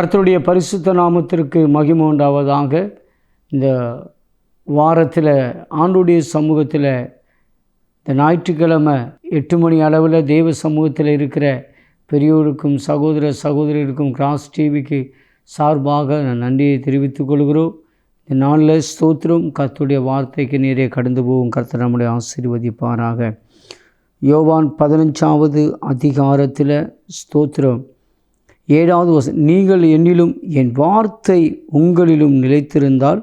கர்த்தருடைய பரிசுத்த நாமத்திற்கு மகிமை உண்டாவதாக. இந்த வாரத்தில் ஆண்டுடைய சமூகத்தில் இந்த ஞாயிற்றுக்கிழமை 8 மணி அளவில் தேவ சமூகத்தில் இருக்கிற பெரியோருக்கும் சகோதரருக்கும் கிராஸ் டிவிக்கு சார்பாக நான் நன்றியை தெரிவித்துக் கொள்கிறோம். இந்த நாளில் ஸ்தோத்திரம். கர்த்தருடைய வார்த்தைக்கு நேரே கடந்து போகும். கர்த்தர் நம்முடைய ஆசீர்வதிப்பாராக. யோவான் 15வது அதிகாரத்தில் ஸ்தோத்திரம் 7வது வசனம், நீங்கள் என்னிலும் என் வார்த்தை உங்களிலும் நிலைத்திருந்தால்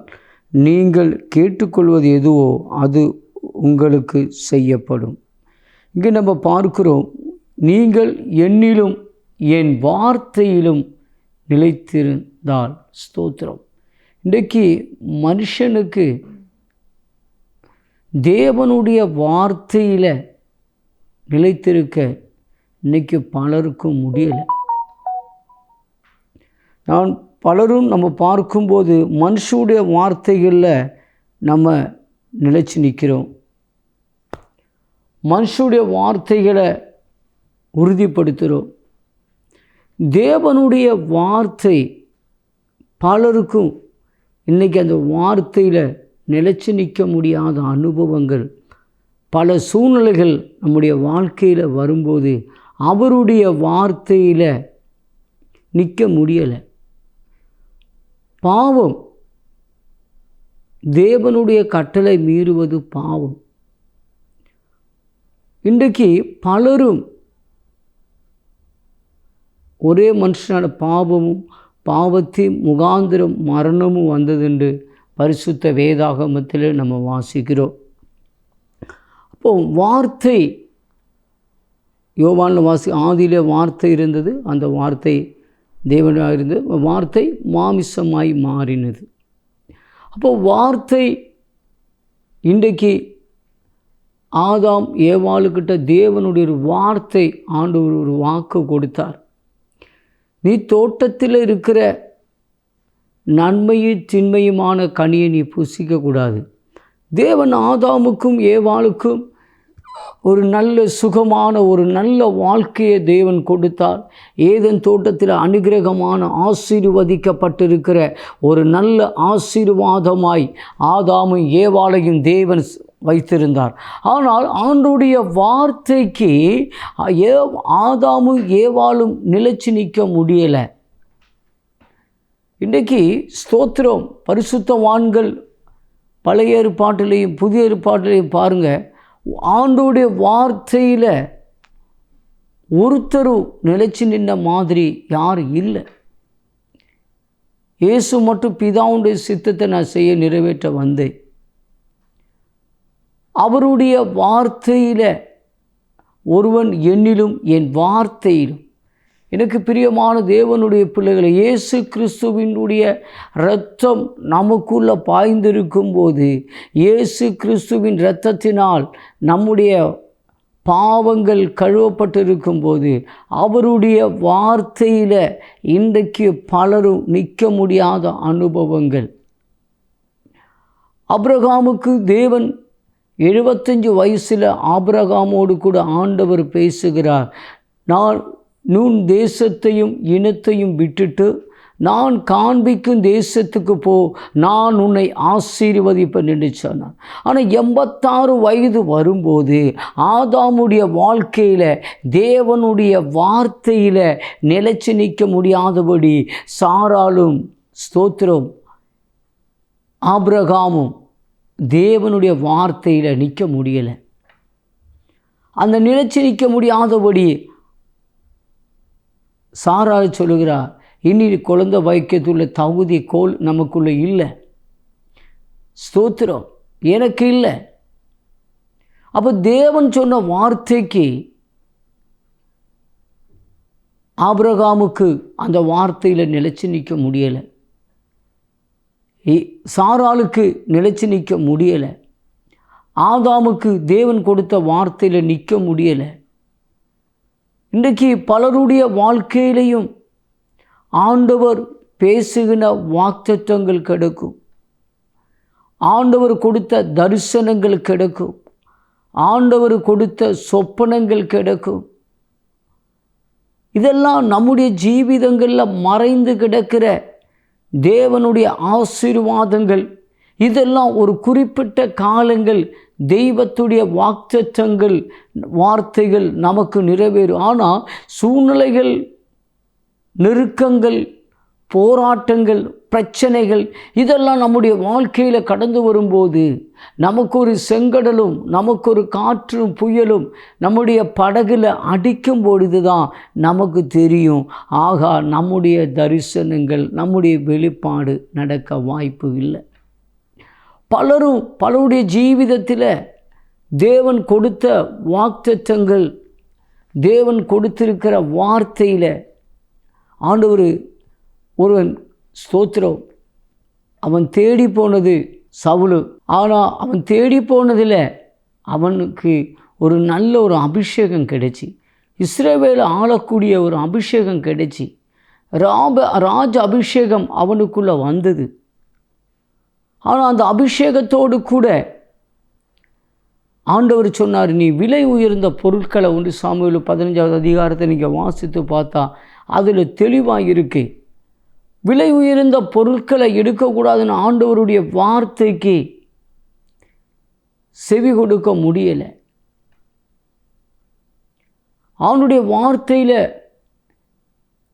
நீங்கள் கேட்டுக்கொள்வது எதுவோ அது உங்களுக்கு செய்யப்படும். இங்கே நம்ம பார்க்கிறோம், நீங்கள் என்னிலும் என் வார்த்தையிலும் நிலைத்திருந்தால். ஸ்தோத்திரம். இன்றைக்கு மனுஷனுக்கு தேவனுடைய வார்த்தையில் நிலைத்திருக்க இன்றைக்கி பலருக்கும் முடியலை. பலரும் நம்ம பார்க்கும்போது மனுஷனுடைய வார்த்தைகளில் நம்ம நிலைச்சு நிற்கிறோம். மனுஷனுடைய வார்த்தைகளை உறுதிப்படுத்துகிறோம். தேவனுடைய வார்த்தை பலருக்கும் இன்றைக்கி அந்த வார்த்தையில் நிலைச்சு நிற்க முடியாத அனுபவங்கள், பல சூழ்நிலைகள் நம்முடைய வாழ்க்கையில் வரும்போது அவருடைய வார்த்தையில் நிற்க முடியலை. பாவம், தேவனுடைய கட்டளை மீறுவது பாவம். இன்றைக்கு பலரும் ஒரே மனுஷனான பாவத்தின் முகாந்திரம் மரணமும் வந்ததென்று பரிசுத்த வேதாகமத்தில் நம்ம வாசிக்கிறோம். அப்போ வார்த்தை, யோவானில் ஆதியிலே வார்த்தை இருந்தது, அந்த வார்த்தை தேவனாக இருந்தது, வார்த்தை மாமிசமாய் மாறினது. அப்போ வார்த்தை இன்றைக்கு ஆதாம் ஏவாளுக்கிட்ட தேவனுடைய ஒரு வார்த்தை, ஆண்டவர் ஒரு வாக்கு கொடுத்தார். நீ தோட்டத்தில் இருக்கிற நன்மையும் தின்மையுமான கனியை நீ புசிக்கக்கூடாது. தேவன் ஆதாமுக்கும் ஏவாளுக்கும் ஒரு நல்ல சுகமான ஒரு நல்ல வாழ்க்கையை தேவன் கொடுத்தார். ஏதேன் தோட்டத்தில் அனுகிரகமான ஆசீர்வதிக்கப்பட்டிருக்கிற ஒரு நல்ல ஆசீர்வாதமாய் ஆதாமும் ஏவாளையும் தேவன் வைத்திருந்தார். ஆனால் ஆண்டவருடைய வார்த்தைக்கு ஆதாமும் ஏவாளும் நிலைச்சு நிற்க முடியலை. இன்றைக்கு ஸ்தோத்திரம், பரிசுத்தவான்கள் பழைய ஏற்பாட்டிலையும் புதிய ஏற்பாட்டிலையும் பாருங்கள், ஆண்டவருடைய வார்த்தையில் ஒருத்தரும் நிலைச்சு நின்ற மாதிரி யாரும் இல்லை. இயேசு மட்டும் பிதாவுடைய சித்தத்தை நான் செய்ய நிறைவேற்ற வந்தேன். அவருடைய வார்த்தையில் ஒருவன் என்னிலும் என் வார்த்தையிலும். எனக்கு பிரியமான தேவனுடைய பிள்ளைகளை, இயேசு கிறிஸ்துவினுடைய இரத்தம் நமக்குள்ளே பாய்ந்திருக்கும் போது, இயேசு கிறிஸ்துவின் இரத்தத்தினால் நம்முடைய பாவங்கள் கழுவப்பட்டிருக்கும் போது, அவருடைய வார்த்தையில் இன்றைக்கு பலரும் நிற்க முடியாத அனுபவங்கள். ஆபிரகாமுக்கு தேவன் 75 வயசில் ஆபிரகாமோடு கூட ஆண்டவர் பேசுகிறார். நான் உன் தேசத்தையும் இனத்தையும் விட்டுட்டு நான் காண்பிக்கும் தேசத்துக்கு போ, நான் உன்னை ஆசீர்வதிப்பேன் என்று சொன்னான். ஆனால் 86 வயது வரும்போது ஆதாமுடைய வாழ்க்கையில் தேவனுடைய வார்த்தையில் நிலைச்சு நிற்க முடியாதபடி சாராலும் ஸ்தோத்திரம் ஆபிரகாமும் தேவனுடைய வார்த்தையில் நிற்க முடியலை. அந்த நிலைச்சு நிற்க முடியாதபடி சாராள் சொல்லுகிறார், இனி குழந்தை வைக்கத்துள்ள தகுதி கோல் நமக்குள்ளே இல்லை. ஸ்தோத்திரம், எனக்கு இல்லை. அப்போ தேவன் சொன்ன வார்த்தைக்கு ஆபிரகாமுக்கு அந்த வார்த்தையில் நிலைச்சு நிற்க முடியலை. சாராளுக்கு நிலைச்சு நிற்க முடியலை. ஆதாமுக்கு தேவன் கொடுத்த வார்த்தையில் நிற்க முடியலை. இன்றைக்கு பலருடைய வாழ்க்கையிலையும் ஆண்டவர் பேசுகிற வாக்குத்தத்தங்கள் கிடைக்கும், ஆண்டவர் கொடுத்த தரிசனங்கள் கிடைக்கும், ஆண்டவர் கொடுத்த சொப்பனங்கள் கிடைக்கும். இதெல்லாம் நம்முடைய ஜீவிதங்களில் மறைந்து கிடக்கிற தேவனுடைய ஆசீர்வாதங்கள். இதெல்லாம் ஒரு குறிப்பிட்ட காலங்கள் தெய்வத்துடைய வாக்குத்தத்தங்கள், வார்த்தைகள் நமக்கு நிறைவேறும். ஆனால் சூழ்நிலைகள், நெருக்கங்கள், போராட்டங்கள், பிரச்சனைகள் இதெல்லாம் நம்முடைய வாழ்க்கையில் கடந்து வரும்போது நமக்கு ஒரு செங்கடலும் நமக்கு ஒரு காற்றும் புயலும் நம்முடைய படகுல அடிக்கும் பொழுது தான் நமக்கு தெரியும், ஆகா நம்முடைய தரிசனங்கள், நம்முடைய வெளிப்பாடு நடக்க வாய்ப்பு இல்லை. பலருடைய ஜீவிதத்தில் தேவன் கொடுத்த வாக்குத்தத்தங்கள், தேவன் கொடுத்திருக்கிற வார்த்தையில் ஆண்டவர் ஒருவன் ஸ்தோத்திரம், அவன் தேடி போனது சவுலு. ஆனால் அவன் தேடி போனதில் அவனுக்கு ஒரு நல்ல ஒரு அபிஷேகம் கிடைச்சி, இஸ்ரவேலை ஆளக்கூடிய ஒரு அபிஷேகம் கிடைச்சி, ராஜ அபிஷேகம் அவனுக்குள்ளே வந்தது. ஆனால் அந்த அபிஷேகத்தோடு கூட ஆண்டவர் சொன்னார், நீ விலை உயர்ந்த பொருட்களை 1 சாமுவேல் 15வது அதிகாரத்தை நீங்கள் வாசித்து பார்த்தா அதில் தெளிவாக இருக்கு. விலை உயர்ந்த பொருட்களை எடுக்கக்கூடாதுன்னு ஆண்டவருடைய வார்த்தைக்கு செவி கொடுக்க முடியலை. அவனுடைய வார்த்தையில்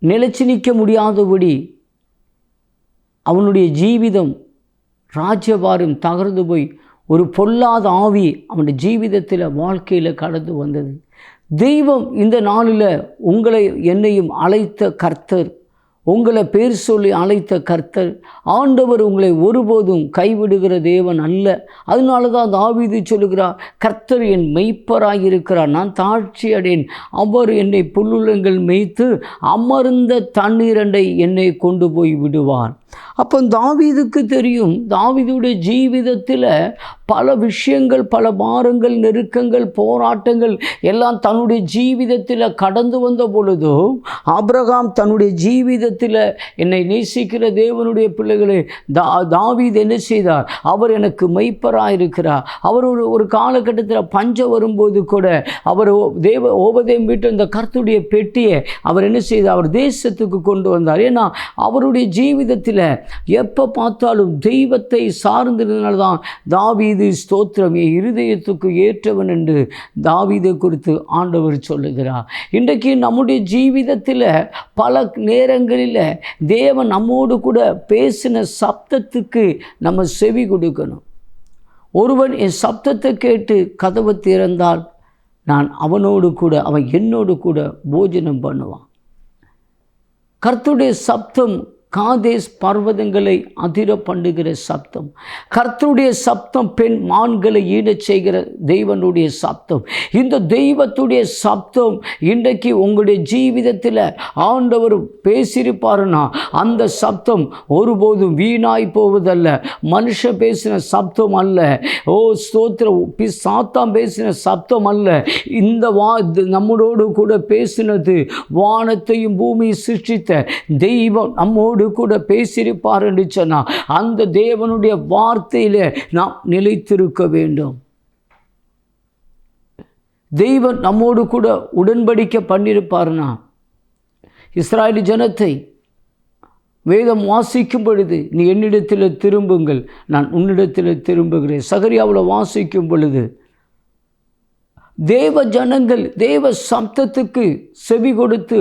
நிலைச்சு நிற்க முடியாதபடி அவனுடைய ஜீவிதம் ராஜ்யபாரம் தகர்ந்து போய் ஒரு பொல்லாத ஆவி அவனுடைய ஜீவிதத்தில் வாழ்க்கையில் கடந்து வந்தது. தெய்வம் இந்த நாளில் உங்களை என்னையும் அழைத்த கர்த்தர், உங்களை பேர் சொல்லி அழைத்த கர்த்தர், ஆண்டவர் உங்களை ஒருபோதும் கைவிடுகிற தேவன் அல்ல. அதனால தான் தாவீது சொல்லுகிறார், கர்த்தர் என் மெய்ப்பராயிருக்கிறார், நான் தாழ்ச்சி அடையேன், அவர் என்னை புல்லுலங்கள் மேய்த்து அமர்ந்த தண்ணீரண்டை என்னை கொண்டு போய் விடுவார். அப்போ தாவீதுக்கு தெரியும், தாவீதுடைய ஜீவிதத்தில் பல விஷயங்கள், பல பாரங்கள், நெருக்கங்கள், போராட்டங்கள் எல்லாம் தன்னுடைய ஜீவிதத்தில் கடந்து வந்த பொழுதோ, ஆபிரகாம் தன்னுடைய ஜீவிதத்தில் என்னை நேசிக்கிற தேவனுடைய பிள்ளைகளே, தாவீது என்ன செய்தார்? அவர் எனக்கு மெய்ப்பராயிருக்கிறார். அவர் ஒரு காலகட்டத்தில் பஞ்சம் வரும்போது கூட அவர் ஓபதேம் வீட்டு இந்த கர்த்தருடைய பெட்டியை அவர் என்ன செய்தார்? அவர் தேசத்துக்கு கொண்டு வந்தார். ஏன்னா அவருடைய ஜீவிதத்தில் எப்போ பார்த்தாலும் தெய்வத்தை சார்ந்திருந்தனால தான் தாவீது ஸ்தோத்திரம் என் இருதயத்துக்கு ஏற்றவன் என்று தாவீதை குறித்து ஆண்டவர் சொல்லுகிறார். இன்றைக்கு நம்முடைய ஜீவிதத்தில் பல நேரங்களில் தேவன் நம்மோடு கூட பேசின சப்தத்துக்கு நம்ம செவி கொடுக்கணும். ஒருவன் என் சப்தத்தை கேட்டு கதவை திறந்தால் நான் அவனோடு கூட, அவன் என்னோடு கூட போஜனம் பண்ணுவான். கர்த்தருடைய சப்தம் காதேஸ் பர்வதங்களை அதிர பண்ணுகிற சப்தம். கர்த்தருடைய சப்தம் பெண் மான்களை ஈடச் செய்கிற தெய்வனுடைய சப்தம். இந்த தெய்வத்துடைய சப்தம் இன்றைக்கு உங்களுடைய ஜீவிதத்தில் ஆண்டவர் பேசியிருப்பாருன்னா அந்த சப்தம் ஒருபோதும் வீணாய் போவதல்ல. மனுஷன் பேசின சப்தம் அல்ல. ஓ ஸ்தோத்திரம், சாத்தான் பேசின சப்தம் அல்ல. இந்த நம்மளோடு கூட பேசினது வானத்தையும் பூமியை சிருஷ்டித்த தெய்வம் நம்மோடு கூட பேசியிருப்பார் என்று சொன்னால் அந்த தேவனுடைய வார்த்தையில் நாம் நிலைத்திருக்க வேண்டும். தெய்வம் நம்மோடு கூட உடன்படிக்கை பண்ணியிருப்பார்னா, இஸ்ராயேல் ஜனத்தை வேதம் வாசிக்கும் பொழுது நீ என்னிடத்தில் திரும்புங்கள், நான் உன்னிடத்தில் திரும்புகிறேன். சகரியாவில் வாசிக்கும் பொழுது தேவ ஜனங்கள் தேவ சப்தத்துக்கு செவி கொடுத்து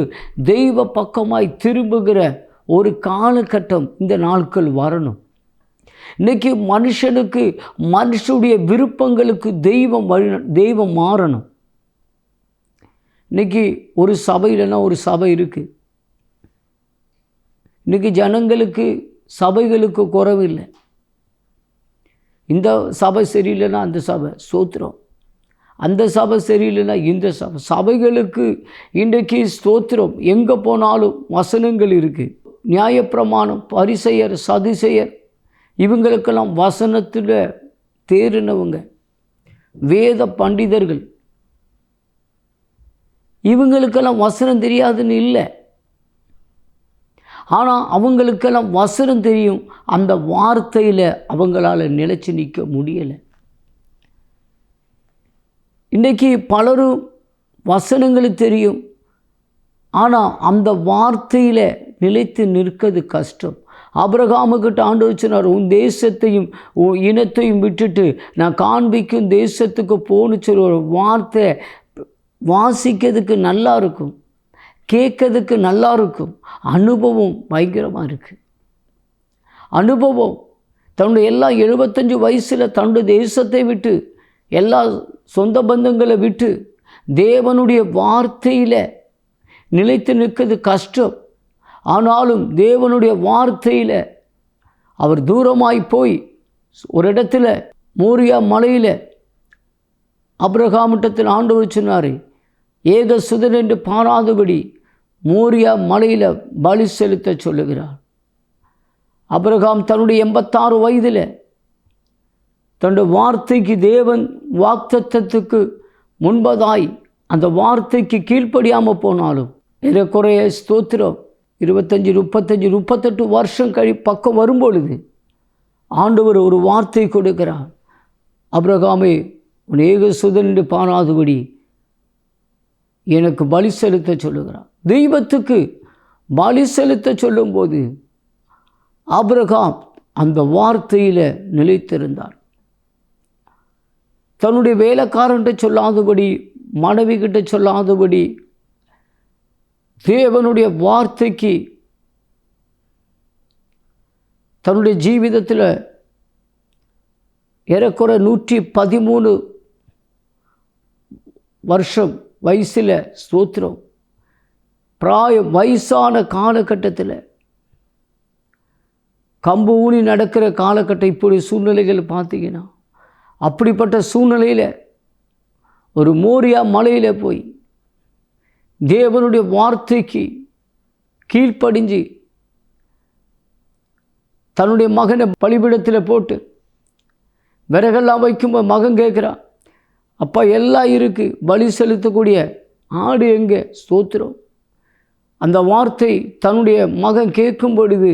தெய்வ பக்கமாய் திரும்புகிற ஒரு காலகட்டம் இந்த நாட்கள் வரணும். இன்றைக்கி மனுஷனுக்கு, மனுஷனுடைய விருப்பங்களுக்கு தெய்வம் மாறணும். இன்றைக்கி ஒரு சபை இல்லைன்னா ஒரு சபை இருக்குது. இன்றைக்கி ஜனங்களுக்கு, சபைகளுக்கு குறைவில்லை. இந்த சபை சரியில்லைன்னா அந்த சபை ஸ்தோத்திரம், அந்த சபை சரியில்லைன்னா இந்த சபைகளுக்கு இன்றைக்கு ஸ்தோத்திரம். எங்கே போனாலும் வசனங்கள் இருக்குது. நியாயப்பிரமாணம், பரிசெயர், சதுசெயர் இவங்களுக்கெல்லாம் வசனத்தில் தேறினவங்க, வேத பண்டிதர்கள், இவங்களுக்கெல்லாம் வசனம் தெரியாதுன்னு இல்லை. ஆனால் அவங்களுக்கெல்லாம் வசனம் தெரியும். அந்த வார்த்தையில் அவங்களால் நிலைச்சு நிற்க முடியலை. இன்றைக்கி பலரும் வசனங்களுக்கு தெரியும், ஆனால் அந்த வார்த்தையில் நிலைத்து நிற்கிறது கஷ்டம். ஆபிரகாமுக்கிட்ட ஆண்டவர் சொன்னார், உன் தேசத்தையும் உன் இனத்தையும் விட்டுட்டு நான் காண்பிக்கும் தேசத்துக்கு போன்னு சொல்லி ஒரு வார்த்தை வாசிக்கிறதுக்கு நல்லா இருக்கும், கேட்கறதுக்கு நல்லா இருக்கும். அனுபவம் பயங்கரமாக இருக்குது. அனுபவம் தன்னுடைய எல்லா 75 வயசில் தன்னுடைய தேசத்தை விட்டு எல்லா சொந்த பந்தங்களை விட்டு தேவனுடைய வார்த்தையில் நிலைத்து நிற்கிறது கஷ்டம். ஆனாலும் தேவனுடைய வார்த்தையில் அவர் தூரமாய் போய் ஒரு இடத்துல மோரியா மலையில் ஆபிரகாமிடத்தில் ஆண்டவர் சொன்னார், ஏக சுதன் என்று பாராதபடி மோரியா மலையில் பலி செலுத்த சொல்லுகிறார். ஆபிரகாம் தன்னுடைய 86 வயதில் தன்னுடைய வார்த்தைக்கு தேவன் வாக்தத்தத்துக்கு முன்பதாய் அந்த வார்த்தைக்கு கீழ்ப்படியாமல் போனாலும் ஏறக்குறைய ஸ்தோத்திரம் 25, 35, 38 வருஷம் பக்கம் வரும்பொழுது ஆண்டவர் ஒரு வார்த்தை கொடுக்கிறார். ஆபிரகாமே, உன் ஏகசுதன் என்று பாராதபடி எனக்கு பலி செலுத்த சொல்லுகிறார். தெய்வத்துக்கு பலி செலுத்த சொல்லும்போது ஆபிரகாம் அந்த வார்த்தையில் நிலைத்திருந்தார். தன்னுடைய வேலைக்காரன்கிட்ட சொல்லாதபடி, மனைவி கிட்ட சொல்லாதபடி தேவனுடைய வார்த்தைக்கு தன்னுடைய ஜீவிதத்தில் ஏறக்குறை 113 வருஷம் வயசில் ஸ்தோத்திரம் வயசான காலகட்டத்தில் கம்பு ஊனி நடக்கிற காலகட்டம். இப்படி சூழ்நிலைகள் பார்த்தீங்கன்னா அப்படிப்பட்ட சூழ்நிலையில் ஒரு மோரியா மலையில் போய் தேவனுடைய வார்த்தைக்கு கீழ்ப்படிஞ்சு தன்னுடைய மகனை பலிபீடத்தில் போட்டு விறகெல்லாம் வைக்கும்போது மகன் கேட்குறான், அப்பா எல்லாம் இருக்குது, பலி செலுத்தக்கூடிய ஆடு எங்கே? ஸ்தோத்திரம். அந்த வார்த்தை தன்னுடைய மகன் கேட்கும் பொழுது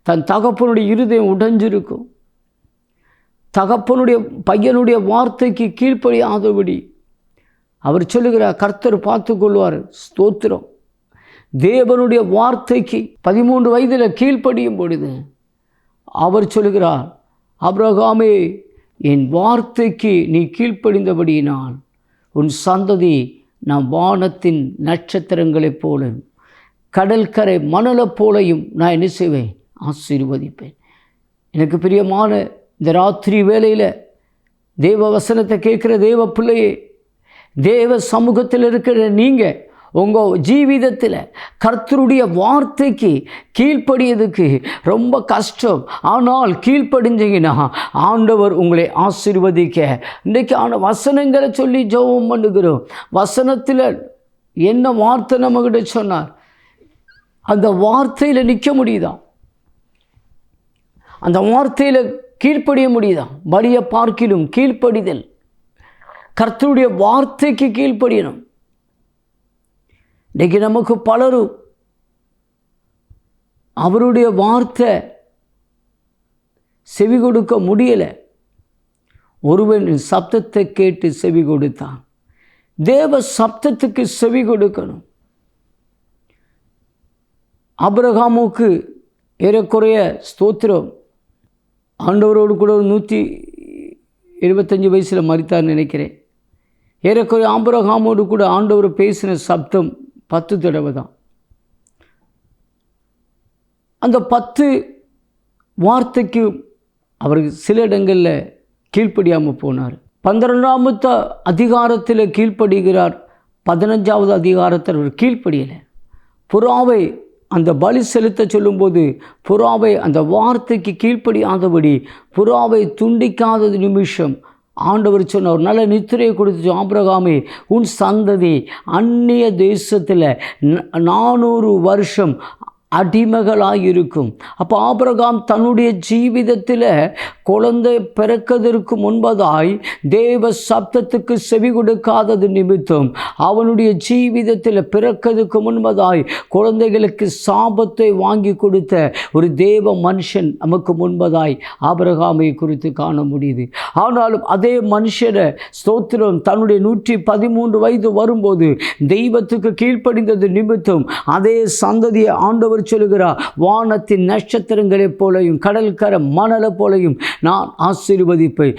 தன் தகப்பனுடைய இருதயம் உடைஞ்சிருக்கும். தகப்பனுடைய பையனுடைய வார்த்தைக்கு கீழ்ப்படியாதபடி அவர் சொல்லுகிறார், கர்த்தர் பார்த்து கொள்வார். ஸ்தோத்திரம். தேவனுடைய வார்த்தைக்கு 13 வயதில் கீழ்ப்படியும் பொழுது அவர் சொல்லுகிறார், ஆபிரகாமே, என் வார்த்தைக்கு நீ கீழ்ப்படிந்தபடியினால் உன் சந்ததி நான் வானத்தின் நட்சத்திரங்களைப் போல கடற்கரை மணலைப் போலையும் நான் என்ன செய்வேன்? ஆசீர்வதிப்பேன். எனக்கு பிரியமான இந்த ராத்திரி வேளையில் தேவ வசனத்தை கேட்குற தேவ பிள்ளையே, தேவ சமூகத்தில் இருக்கிற நீங்கள் உங்கள் ஜீவிதத்தில் கர்த்தருடைய வார்த்தைக்கு கீழ்ப்படியதுக்கு ரொம்ப கஷ்டம். ஆனால் கீழ்ப்படிஞ்சிங்கன்னா ஆண்டவர் உங்களை ஆசீர்வதிக்க இன்றைக்கு வசனங்களை சொல்லி ஜெபம் பண்ணுகிறோம். வசனத்தில் என்ன வார்த்தை நம்மகிட்ட சொன்னார், அந்த வார்த்தையில் நிற்க முடியுதா? அந்த வார்த்தையில் கீழ்ப்படிய முடியுதா? பலியை பார்க்கிலும் கீழ்ப்படிதல். கர்த்தருடைய வார்த்தைக்கு கீழ்ப்படியணும். இன்றைக்கி நமக்கு பலரும் அவருடைய வார்த்தை செவி கொடுக்க முடியலை. ஒருவன் சப்தத்தை கேட்டு செவி கொடுத்தான். தேவ சப்தத்துக்கு செவி கொடுக்கணும். ஆபிரகாமுக்கு ஏறக்குறைய ஸ்தோத்திரம் ஆண்டவரோடு கூட 175 வயசில் மரித்தார் நினைக்கிறேன். ஏறக்குறைய ஆபிரகாமோடு கூட ஆண்டவர் பேசின சப்தம் 10 தடவை தான். அந்த 10 வார்த்தைக்கு அவருக்கு சில இடங்களில் கீழ்ப்படியாமல் போனார். 12வது அதிகாரத்தில் கீழ்ப்படுகிறார். 15வது அதிகாரத்தில் அவர் கீழ்ப்படியலை. புறாவை அந்த பலி செலுத்த சொல்லும்போது புறாவை அந்த வார்த்தைக்கு கீழ்ப்படியாதபடி புறாவை துண்டிக்காத நிமிஷம் ஆண்டவர் சொன்ன ஒரு நல்ல நித்திரையை கொடுத்து, ஆபிரகாமே, உன் சந்ததி அந்நிய தேசத்தில் 400 வருஷம் அடிமைகளாயிருக்கும். அப்போ ஆபிரகாம் தன்னுடைய ஜீவிதத்தில் குழந்தை பிறக்கதற்கு முன்பதாய் தேவ சப்தத்துக்கு செவி கொடுக்காதது நிமித்தம் அவனுடைய ஜீவிதத்தில் பிறக்கிறதுக்கு முன்பதாய் குழந்தைகளுக்கு சாபத்தை வாங்கி கொடுத்த ஒரு தேவ மனுஷன் நமக்கு முன்பதாய் ஆபிரகாமை குறித்து காண முடியுது. ஆனாலும் அதே மனுஷனை ஸ்தோத்திரம் தன்னுடைய 113 வயது வரும்போது தெய்வத்துக்கு கீழ்ப்படிந்தது நிமித்தம் அதே சந்ததியை ஆண்டவர் சொல்லுகிறார், வானத்தின் நட்சத்திரங்களைப் போலையும் கடற்கரை மணலை போலையும் நான் ஆசீர்வதிப்பேன்.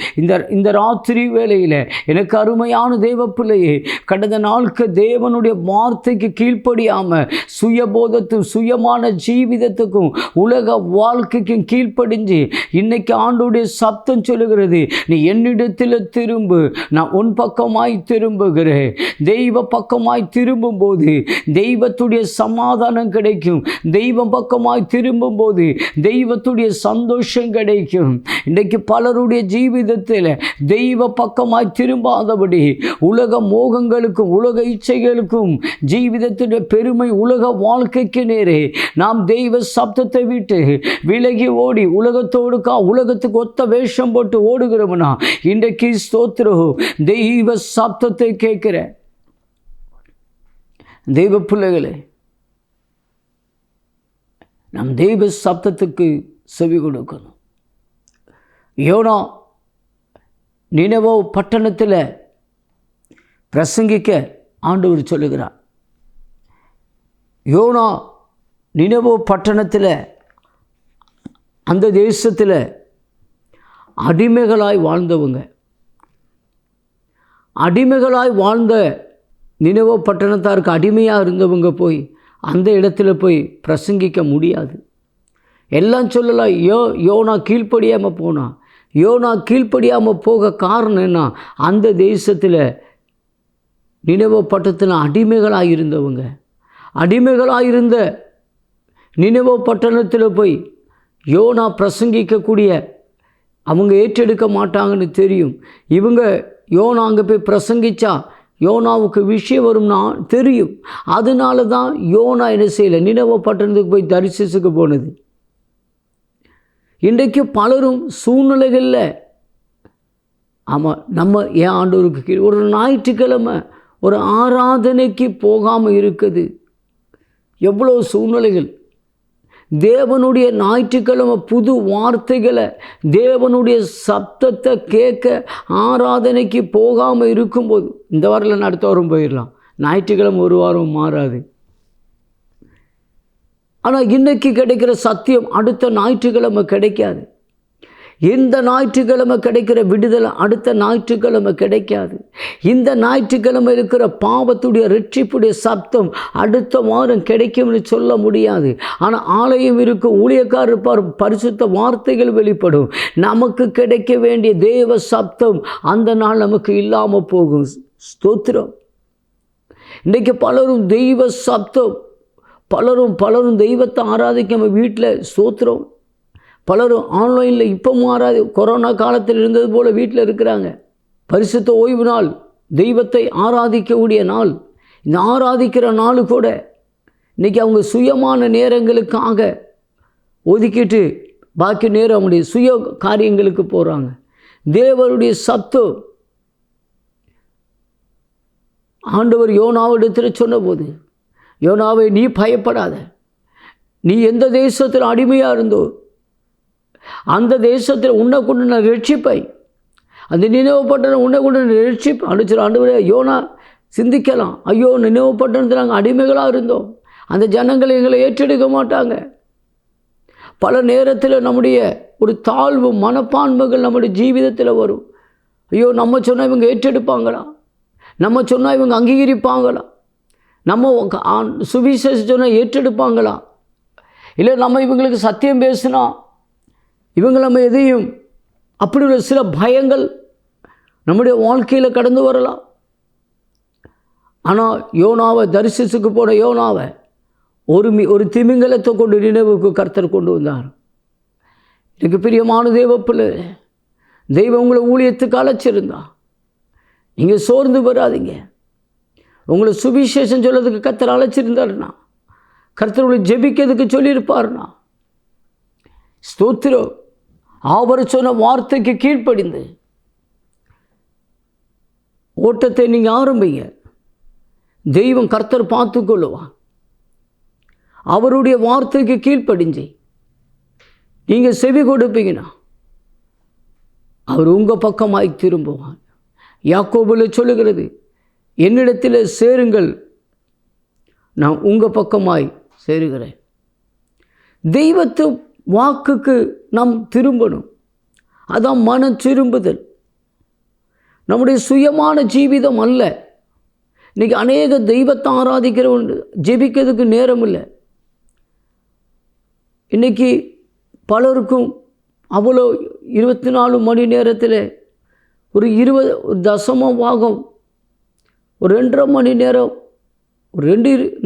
இந்த ராத்திரி வேளையில் எனக்கு அருமையான தேவ பிள்ளையே, கடந்த நாளுக்கு தேவனுடைய வார்த்தைக்கு கீழ்ப்படியாமல் சுயபோதத்தும் சுயமான ஜீவிதத்துக்கும் உலக வாழ்க்கைக்கும் கீழ்ப்படிஞ்சு இன்னைக்கு ஆண்டோடைய சப்தம் சொல்லுகிறது, நீ என்னிடத்தில் திரும்பு, நான் உன் பக்கமாய் திரும்புகிறேன். தெய்வ பக்கமாய் திரும்பும் போது தெய்வத்துடைய சமாதானம் கிடைக்கும். தெய்வம் பக்கமாய் திரும்பும் போது தெய்வத்துடைய சந்தோஷம் கிடைக்கும். இன்றைக்கு பலருடைய ஜீவிதத்தில் தெய்வ பக்கமாய் திரும்பாதபடி உலக மோகங்களுக்கும் உலக இச்சைகளுக்கும் ஜீவிதத்துடைய பெருமை உலக வாழ்க்கைக்கு நேரே நாம் தெய்வ சப்தத்தை விட்டு விலகி ஓடி உலகத்துக்கு ஒத்த வேஷம் போட்டு ஓடுகிறோம்னா இன்றைக்கு ஸ்தோத்திரம் தெய்வ சப்தத்தை கேட்கிற தெய்வ பிள்ளைகளே, நம் தெய்வ சப்தத்துக்கு செவி கொடுக்கணும். யோனா நினவே பட்டணத்தில் பிரசங்கிக்க ஆண்டவர் சொல்லுகிறார். யோனா நினவே பட்டணத்தில் அந்த தேசத்தில் அடிமைகளாய் வாழ்ந்தவங்க, அடிமைகளாய் வாழ்ந்த நினவே பட்டணத்தாருக்கு அடிமையாக இருந்தவங்க போய் அந்த இடத்துல போய் பிரசங்கிக்க முடியாது. எல்லாம் சொல்லலாம், யோனா கீழ்ப்படியாமல் போனான். யோனா கீழ்ப்படியாமல் போக காரணம் என்ன? அந்த தேசத்தில் நினவே பட்டணத்தில் அடிமைகளாக இருந்தவங்க, அடிமைகளாக இருந்த நினவே பட்டணத்தில் போய் யோனா பிரசங்கிக்கக்கூடிய அவங்க ஏற்றெடுக்க மாட்டாங்கன்னு தெரியும். இவங்க யோனா அங்கே போய் பிரசங்கித்தா யோனாவுக்கு விஷயம் வரும்னா தெரியும். அதனால தான் யோனா என்ன செய்யலை, நினவே பட்டணத்துக்கு போய் தரிசிச்சுக்கு போனது. இன்றைக்கு பலரும் சூழ்நிலைகளில் ஆமாம் நம்ம ஏன் ஆண்டவருக்கு கீழ் ஒரு ஞாயிற்றுக்கிழமை ஒரு ஆராதனைக்கு போகாமல் இருக்குது. எவ்வளோ சூழ்நிலைகள். தேவனுடைய ஞாயிற்றுக்கிழமை புது வார்த்தைகளை தேவனுடைய சப்தத்தை கேட்க ஆராதனைக்கு போகாமல் இருக்கும்போது, இந்த வாரம் அடுத்த வாரம் போயிடலாம், ஞாயிற்றுக்கிழமை ஒரு வாரம் மாறாது. ஆனால் இன்றைக்கி கிடைக்கிற சத்தியம் அடுத்த ஞாயிற்றுக்கிழமை கிடைக்காது. இந்த ஞாயிற்றுக்கிழமை கிடைக்கிற விடுதலை அடுத்த ஞாயிற்றுக்கிழமை கிடைக்காது. இந்த ஞாயிற்றுக்கிழமை இருக்கிற பாவத்துடைய ரட்சிப்புடைய சப்தம் அடுத்த வாரம் கிடைக்கும்னு சொல்ல முடியாது. ஆனால் ஆலயம் இருக்கும், ஊழியக்காரர் இருப்பார், பரிசுத்த வார்த்தைகள் வெளிப்படும். நமக்கு கிடைக்க வேண்டிய தேவ சப்தம் அந்த நாள் நமக்கு இல்லாமல் போகும். ஸ்தோத்திரம். இன்றைக்கு பலரும் தெய்வ சப்தம், பலரும் தெய்வத்தை ஆராதிக்காம வீட்டில் ஸ்தோத்திரம். பலரும் ஆன்லைனில் இப்போவும் கொரோனா காலத்தில் இருந்தது போல் வீட்டில் இருக்கிறாங்க. பரிசுத்த ஓய்வு நாள், தெய்வத்தை ஆராதிக்கக்கூடிய நாள். இந்த ஆராதிக்கிற நாள் கூட இன்றைக்கி அவங்க சுயமான நேரங்களுக்காக ஒதுக்கிட்டு பாக்கி நேரம் அவங்களுடைய சுய காரியங்களுக்கு போகிறாங்க. தேவனுடைய சத்தம் ஆண்டவர் யோனாவிடத்தில் சொன்னபோது, யோனாவை நீ பயப்படாத, நீ எந்த தேசத்தில் அடிமையாக இருந்தோ அந்த தேசத்தில் உன்னை கொண்டு நான் ரட்சிப்பை, அந்த நினைவு பட்டணம் உன்னை கொண்டு நான் ரட்சிப்பை அனுப்பிச்சு. ஆண்டவரே, யோனா சிந்திக்கலாம், ஐயோ நினைவு பட்டணத்தில் நாங்கள் அடிமைகளாக இருந்தோம், அந்த ஜனங்களை எங்களை ஏற்றெடுக்க மாட்டாங்க. பல நேரத்தில் நம்முடைய ஒரு தாழ்வு மனப்பான்மைகள் நம்முடைய ஜீவிதத்தில் வரும். ஐயோ நம்ம சொன்னால் இவங்க ஏற்றெடுப்பாங்களா, நம்ம சொன்னால் இவங்க அங்கீகரிப்பாங்களா, நம்ம சுவிசேஷம் சொன்னால் ஏற்றெடுப்பாங்களா, இல்லை நம்ம இவங்களுக்கு சத்தியம் பேசினா இவங்க நம்ம எதையும், அப்படி உள்ள சில பயங்கள் நம்முடைய வாழ்க்கையில் கடந்து வரலாம். ஆனால் யோனாவை தரிசிச்சுக்கு போன யோனாவை ஒரு திமிங்கலத்தை கொண்டு நினைவுக்கு கர்த்தர் கொண்டு வந்தார். எனக்கு பிரியமான தேவப்பிள்ளை, தெய்வம் உங்களை ஊழியத்துக்கு அழைச்சிருந்தா நீங்கள் சோர்ந்து வராதிங்க. உங்களை சுவிசேஷம் சொல்றதுக்கு கர்த்தர் அழைச்சிருந்தாருன்னா கர்த்தர்களை ஜெபிக்கிறதுக்கு சொல்லியிருப்பார்னா. ஸ்தோத்திரம். அவர் சொன்ன வார்த்தைக்கு கீழ்ப்படிந்து ஓட்டத்தை நீங்கள் ஆரம்பிங்க. தெய்வம் கர்த்தர் பார்த்து கொள்ளுவான். அவருடைய வார்த்தைக்கு கீழ்ப்படிஞ்சு நீங்கள் செவி கொடுப்பீங்கன்னா அவர் உங்கள் பக்கமாய் திரும்புவான். யாக்கோபுல சொல்லுகிறது, என்னிடத்தில் சேருங்கள், நான் உங்கள் பக்கமாய் சேருகிறேன். தெய்வத்து வாக்குக்கு நாம் திரும்பணும். அதான் மன திரும்புதல். நம்முடைய சுயமான ஜீவிதம் அல்ல. இன்றைக்கி அநேக தெய்வத்தை ஆராதிக்கிறவங்க ஜெபிக்கிறதுக்கு நேரம் இல்லை. இன்றைக்கி பலருக்கும் அவ்வளோ 24 மணி நேரத்தில் ஒரு 20 பாகம், ஒரு 2.5 மணி நேரம், ஒரு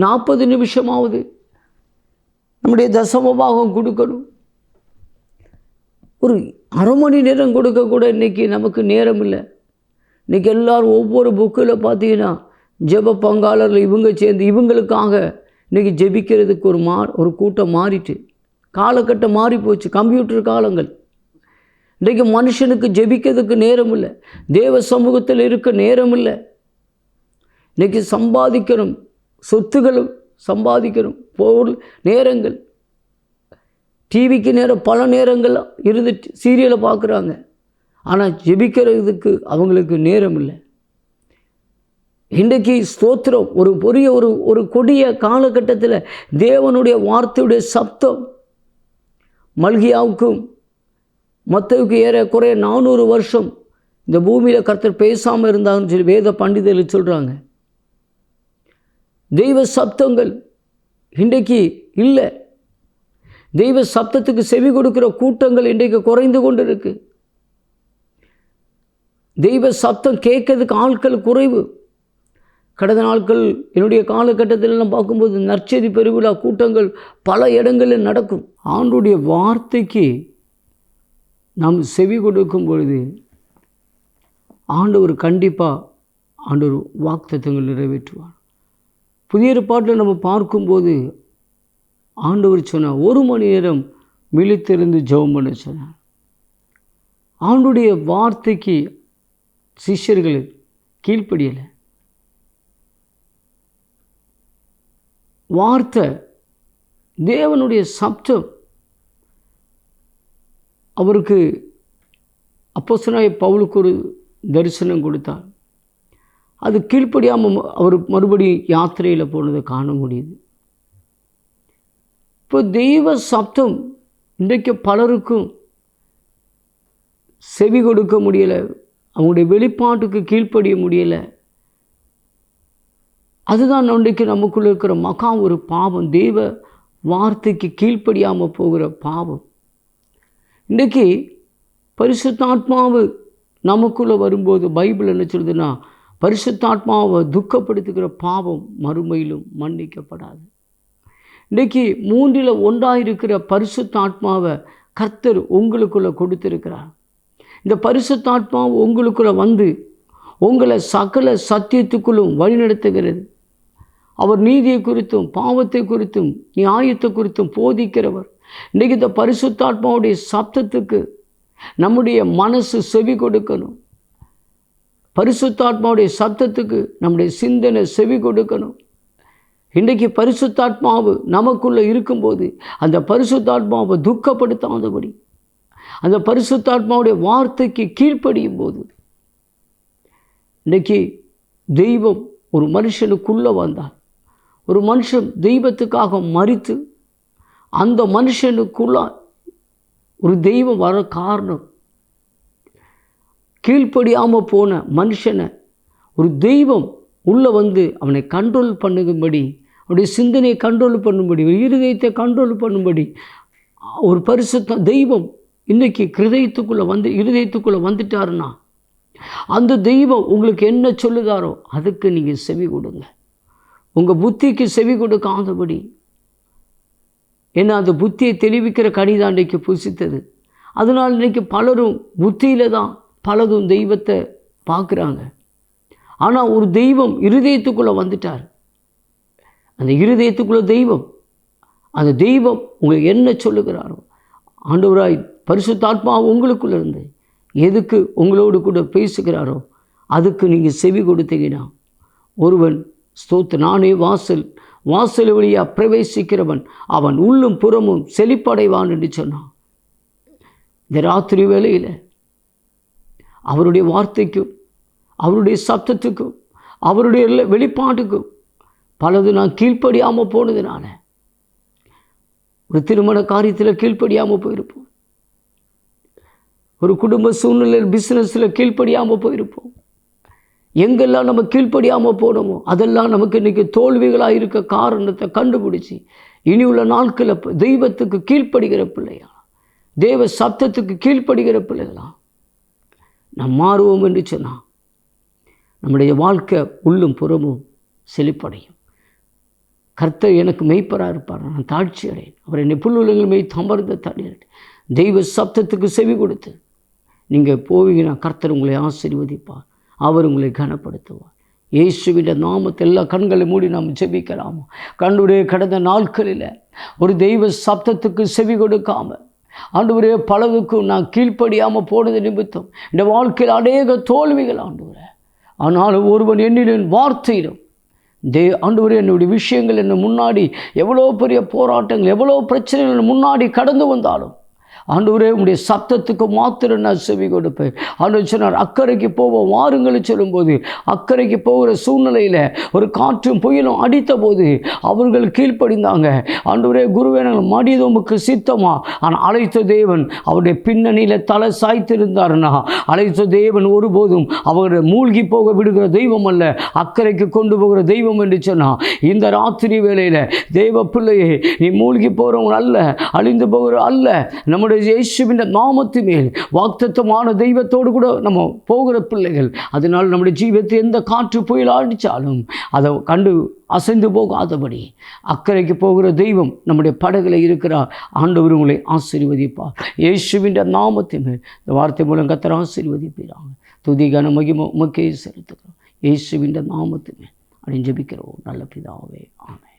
40 நிமிஷமாவது நம்முடைய தசமபாகம் கொடுக்கணும். ஒரு அரை மணி நேரம் கொடுக்க கூட இன்றைக்கி நமக்கு நேரம் இல்லை. இன்றைக்கி எல்லோரும் ஒவ்வொரு புக்கில் பார்த்தீங்கன்னா ஜெப பங்காளர்கள் இவங்க சேர்ந்து இவங்களுக்காக இன்றைக்கி ஜெபிக்கிறதுக்கு ஒரு கூட்டம் மாறிட்டு, காலகட்டம் மாறி போச்சு. கம்ப்யூட்டர் காலங்கள். இன்றைக்கு மனுஷனுக்கு ஜெபிக்கிறதுக்கு நேரம் இல்லை, தேவ சமூகத்தில் இருக்க நேரம் இல்லை. இன்றைக்கி சம்பாதிக்கணும், சொத்துக்களும் சம்பாதிக்கணும், பொருள் நேரங்கள், டிவிக்கு நேரம், பல நேரங்கள் இருந்து சீரியலை பார்க்குறாங்க. ஆனால் ஜெபிக்கிறதுக்கு அவங்களுக்கு நேரம் இல்லை. இன்றைக்கு ஸ்தோத்திரம், ஒரு பெரிய ஒரு கொடிய காலகட்டத்தில் தேவனுடைய வார்த்தையுடைய சப்தம் மல்கியாவுக்கும் மத்தவுக்கு ஏறக்குறைய 400 வருஷம் இந்த பூமியில் கர்த்தர் பேசாமல் இருந்தாங்கன்னு சொல்லி வேத பண்டிதர்கள் சொல்கிறாங்க. தெய்வ சப்தங்கள் இன்றைக்கு இல்லை. தெய்வ சப்தத்துக்கு செவி கொடுக்கிற கூட்டங்கள் இன்றைக்கு குறைந்து கொண்டு இருக்கு. தெய்வ சப்தம் கேட்கறதுக்கு ஆட்கள் குறைவு. கடந்த நாட்கள் என்னுடைய காலகட்டத்திலெல்லாம் பார்க்கும்போது நற்செய்தி பெருவிழா கூட்டங்கள் பல இடங்களில் நடக்கும். ஆண்டுடைய வார்த்தைக்கு நாம் செவி கொடுக்கும் பொழுது ஆண்டவர் கண்டிப்பாக ஆண்டவர் வாக்குத்தத்தங்கள் நிறைவேற்றுவார். புதிய ஏற்பாட்டில் நம்ம பார்க்கும்போது ஆண்டவர் சொன்னார், 1 மணி நேரம் விழித்திருந்து ஜெபம் பண்ண சொன்னார். ஆண்டுடைய வார்த்தைக்கு சிஷ்யர்கள் கீழ்ப்படியலை. வார்த்தை தேவனுடைய சப்தம் அவருக்கு அப்போஸ்தலனாகிய பவுலுக்கு ஒரு தரிசனம் கொடுத்தார். அது கீழ்ப்படியாமல் அவர் மறுபடியும் யாத்திரையில் போனதை காண முடியுது. இப்போ தெய்வ சப்தம் இன்றைக்கு பலருக்கும் செவி கொடுக்க முடியலை, அவங்களுடைய வெளிப்பாட்டுக்கு கீழ்ப்படிய முடியலை. அதுதான் இன்றைக்கு நமக்குள்ளே இருக்கிற ஒரு பாவம், தெய்வ வார்த்தைக்கு கீழ்ப்படியாமல் போகிற பாவம். இன்றைக்கி பரிசுத்தாத்மாவு நமக்குள்ளே வரும்போது பைபிள் என்ன சொல்லுதுன்னா, பரிசுத்தாத்மாவை துக்கப்படுத்துகிற பாவம் மறுமையிலும் மன்னிக்கப்படாது. இன்றைக்கி 3ல் 1 இருக்கிற பரிசுத்தாத்மாவை கர்த்தர் உங்களுக்குள்ளே கொடுத்திருக்கிறார். இந்த பரிசுத்தாத்மாவை உங்களுக்குள்ளே வந்து உங்களை சகல சத்தியத்துக்குள்ளும் வழிநடத்துகிறது. அவர் நீதியை குறித்தும் பாவத்தை குறித்தும் நியாயத்தை குறித்தும் போதிக்கிறவர். இன்றைக்கி இந்த பரிசுத்தாத்மாவுடைய சப்தத்துக்கு நம்முடைய மனசு செவி கொடுக்கணும். பரிசுத்தாத்மாவுடைய சப்தத்துக்கு நம்முடைய சிந்தனை செவி கொடுக்கணும். இன்றைக்கு பரிசுத்தாத்மாவு நமக்குள்ளே இருக்கும்போது அந்த பரிசுத்தாத்மாவை துக்கப்படுத்தாதபடி, அந்த பரிசுத்தாத்மாவுடைய வார்த்தைக்கு கீழ்ப்படியும் போது, இன்றைக்கி தெய்வம் ஒரு மனுஷனுக்குள்ளே வந்தார். ஒரு மனுஷன் தெய்வத்துக்காக மரித்து அந்த மனுஷனுக்குள்ள ஒரு தெய்வம் வர காரணம், கீழ்ப்படியாமல் போன மனுஷனை ஒரு தெய்வம் உள்ளே வந்து அவனை கண்ட்ரோல் பண்ணும்படி, அவனுடைய சிந்தனையை கண்ட்ரோல் பண்ணும்படி, இருதயத்தை கண்ட்ரோல் பண்ணும்படி ஒரு பரிசுத்த தெய்வம் இன்றைக்கி இருதயத்துக்குள்ளே வந்துட்டாருன்னா, அந்த தெய்வம் உங்களுக்கு என்ன சொல்லுதாரோ அதுக்கு நீங்கள் செவி கொடுங்க. உங்கள் புத்திக்கு செவி கொடுக்காதபடி, ஏன்னா அந்த புத்தியை தெளிவிக்கிற கனிதான் இன்றைக்கு புசித்தது. அதனால் இன்றைக்கி பலரும் புத்தியில் தான் பலதும் தெய்வத்தை பார்க்குறாங்க. ஆனால் ஒரு தெய்வம் இருதயத்துக்குள்ளே வந்துட்டார். அந்த இருதயத்துக்குள்ளே தெய்வம் அந்த தெய்வம் உங்களுக்கு என்ன சொல்லுகிறாரோ, ஆண்டவராய் பரிசுத்தாத்மா உங்களுக்குள்ள இருந்து எதுக்கு உங்களோடு கூட பேசுகிறாரோ அதுக்கு நீங்கள் செவி கொடுத்தீங்கன்னா, ஒருவன் நானே வாசல் வழியாக பிரவேசிக்கிறவன் அவன் உள்ளும் புறமும் செழிப்படைவான் என்று சொன்னான். இந்த ராத்திரி வேளையில் அவருடைய வார்த்தைக்கும் அவருடைய சப்தத்துக்கும் அவருடைய வெளிப்பாட்டுக்கும் பலது நான் கீழ்ப்படியாமல் போனதுனால ஒரு திருமண காரியத்தில் கீழ்ப்படியாமல் போயிருப்போம், ஒரு குடும்ப சூழ்நிலையில் பிஸ்னஸில் கீழ்ப்படியாமல் போயிருப்போம். எங்கெல்லாம் நம்ம கீழ்ப்படியாமல் போனோமோ அதெல்லாம் நமக்கு இன்றைக்கி தோல்விகளாக இருக்க காரணத்தை கண்டுபிடிச்சி இனி உள்ள நாட்களில் தெய்வத்துக்கு கீழ்ப்படுகிற பிள்ளையா, தேவ சப்தத்துக்கு கீழ்ப்படுகிற பிள்ளைகளா நாம் மாறுவோம் என்று சொன்னால் நம்முடைய வாழ்க்கை உள்ளும் புறமும் செழிப்படையும். கர்த்தர் எனக்கு மெய்ப்பராக இருப்பார், நான் தாழ்ச்சி அடையேன். அவர் என்னை புல்லுலகில் மெய் தமர்ந்த தடையேன். தெய்வ சப்தத்துக்கு செவி கொடுத்து நீங்கள் போவீங்கன்னா கர்த்தர் உங்களை ஆசீர்வதிப்பார், அவர் உங்களை கனப்படுத்துவார். இயேசுவின் நாமத்தில் எல்லா கண்களை மூடி நாம் ஜெபிக்கலாமா? கண்ணுடைய கடந்த நாட்களில் ஒரு தெய்வ சப்தத்துக்கு செவி கொடுக்காமல் ஆண்டவரே பலதுக்கும் நான் கீழ்ப்படியாமல் போனது நிமித்தம் இந்த வாழ்க்கையில் அநேக தோல்விகள் ஆண்டவரே. ஆனாலும் ஒருவன் என்னின் வார்த்தையிலும் ஆண்டவரே என்னுடைய விஷயங்கள் என்ன முன்னாடி எவ்வளோ பெரிய போராட்டங்கள் எவ்வளோ பிரச்சனைகள் முன்னாடி கடந்து வந்தாலும் ஆண்டவரே உங்களுடைய சப்தத்துக்கு மாத்திரம் நான் செவி கொடுப்பேன். ஆண்டவர் சொன்னார், அக்கறைக்கு போவோம் வாருங்கள் சொல்லும்போது அக்கறைக்கு போகிற சூழ்நிலையில் ஒரு காற்றும் புயலும் அடித்த போது அவர்கள் கீழ்ப்படிந்தாங்க. ஆண்டவரே குருவே நாங்கள் மடிது உமக்கு சித்தமா? ஆனால் அழைத்த தேவன் அவருடைய பின்னணியில் தலை சாய்த்திருந்தாருன்னா அழைத்த தேவன் ஒருபோதும் அவரை மூழ்கி போக விடுகிற தெய்வம் அல்ல, அக்கறைக்கு கொண்டு போகிற தெய்வம் என்று சொன்னால் இந்த ராத்திரி வேளையில் தேவ பிள்ளையே நீ மூழ்கி போகிறவங்க அல்ல, அழிந்து போகிற அல்ல. நம்முடைய இயேசுவின் நாமத்து மேல் வாக்தத்தமான தெய்வத்தோடு கூட நம்ம போகிற பிள்ளைகள். அதனால் நம்முடைய ஜீவத்தை எந்த காற்று புயல் அடித்தாலும் அதை கண்டு அசைந்து போகாதபடி அக்கறைக்கு போகிற தெய்வம் நம்முடைய படகுல இருக்கிறார். ஆண்டவர் உங்களை ஆசீர்வதிப்பார். இயேசுவின் நாமத்து மேல் இந்த வார்த்தை மூலம் கர்த்தர் ஆசீர்வதிப்பாங்க. துதி கன மகிமை உமக்கே செலுத்துகிறோம். இயேசுவின் நாமத்து மேல் அப்படின்னு ஜெபிக்கிறோம் நல்ல பிதாவே, ஆமென்.